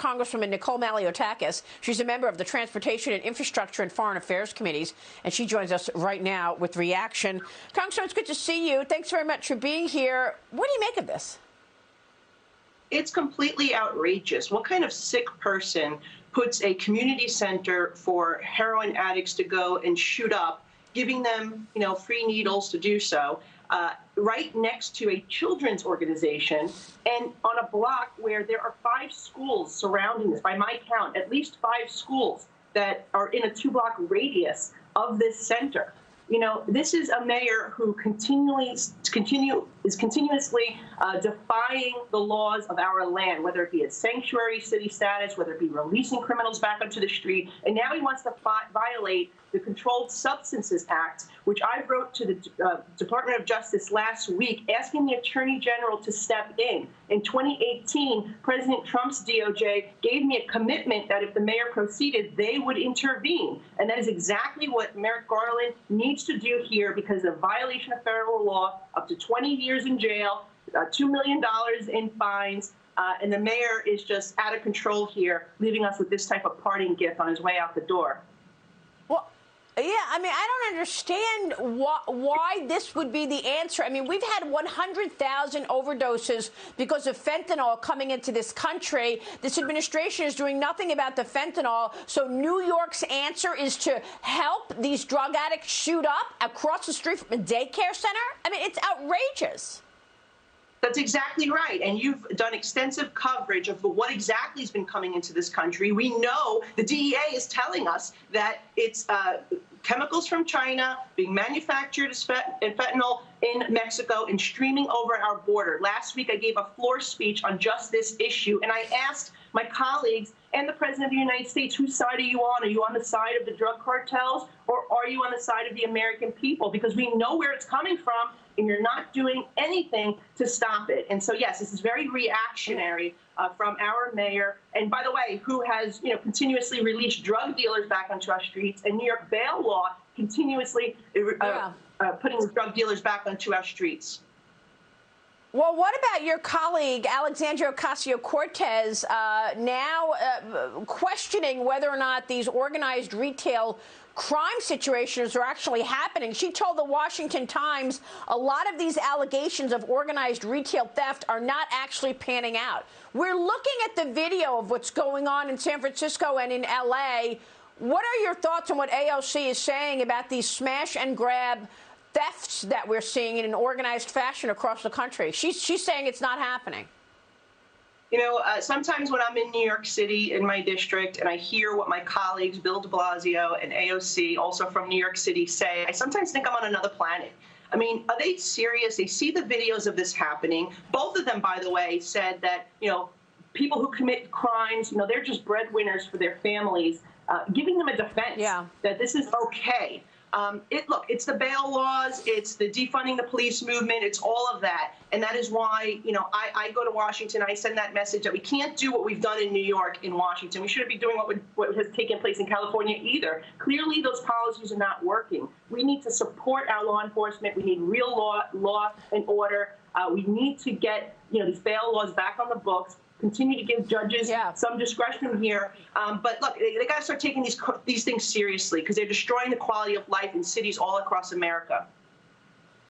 Congresswoman Nicole Malliotakis. She's a member of the Transportation and Infrastructure and Foreign Affairs Committees, and she joins us right now with reaction. Congresswoman, it's good to see you. Thanks very much for being here. What do you make of this? It's completely outrageous. What kind of sick person puts a community center for heroin addicts to go and shoot up, giving them, free needles to do so, right next to a children's organization and on a block where there are 5 schools surrounding this? By my count, at least 5 schools that are in a 2-block radius of this center. This is a mayor who is continuously defying the laws of our land, whether it be a sanctuary city status, whether it be releasing criminals back onto the street. And now he wants to violate the Controlled Substances Act, which I wrote to the Department of Justice last week, asking the Attorney General to step in. In 2018, President Trump's DOJ gave me a commitment that if the mayor proceeded, they would intervene. And that is exactly what Merrick Garland needs to do here, because of violation of federal law, up to 20 years in jail, $2 million in fines. And the mayor is just out of control here, leaving us with this type of parting gift on his way out the door. Yeah, I don't understand why this would be the answer. We've had 100,000 overdoses because of fentanyl coming into this country. This administration is doing nothing about the fentanyl. So New York's answer is to help these drug addicts shoot up across the street from a daycare center? It's outrageous. That's exactly right. And you've done extensive coverage of what exactly has been coming into this country. We know the DEA is telling us that it's chemicals from China being manufactured as fentanyl in Mexico and streaming over our border. Last week, I gave a floor speech on just this issue, and I asked my colleagues and the President of the United States, whose side are you on? Are you on the side of the drug cartels, or are you on the side of the American people? Because we know where it's coming from, and you're not doing anything to stop it. And so, yes, this is very reactionary from our mayor, and by the way, who has continuously released drug dealers back onto our streets, and New York bail law continuously putting drug dealers back onto our streets. Well, what about your colleague, Alexandria Ocasio-Cortez, now questioning whether or not these organized retail crime situations are actually happening? She told the Washington Times a lot of these allegations of organized retail theft are not actually panning out. We're looking at the video of what's going on in San Francisco and in L.A. What are your thoughts on what AOC is saying about these smash and grab thefts that we're seeing in an organized fashion across the country? She's saying it's not happening. Sometimes when I'm in New York City in my district and I hear what my colleagues, Bill de Blasio and AOC, also from New York City, say, I sometimes think I'm on another planet. Are they serious? They see the videos of this happening. Both of them, by the way, said that, people who commit crimes, they're just breadwinners for their families, giving them a defense that this is okay. Look, it's the bail laws, it's the defunding the police movement, it's all of that. And that is why, I go to Washington, I send that message that we can't do what we've done in New York in Washington. We shouldn't be doing what has taken place in California either. Clearly, those policies are not working. We need to support our law enforcement. We need real law and order. We need to get, these bail laws back on the books. Continue to give judges some discretion here. But look, they got to start taking these things seriously, because they're destroying the quality of life in cities all across America.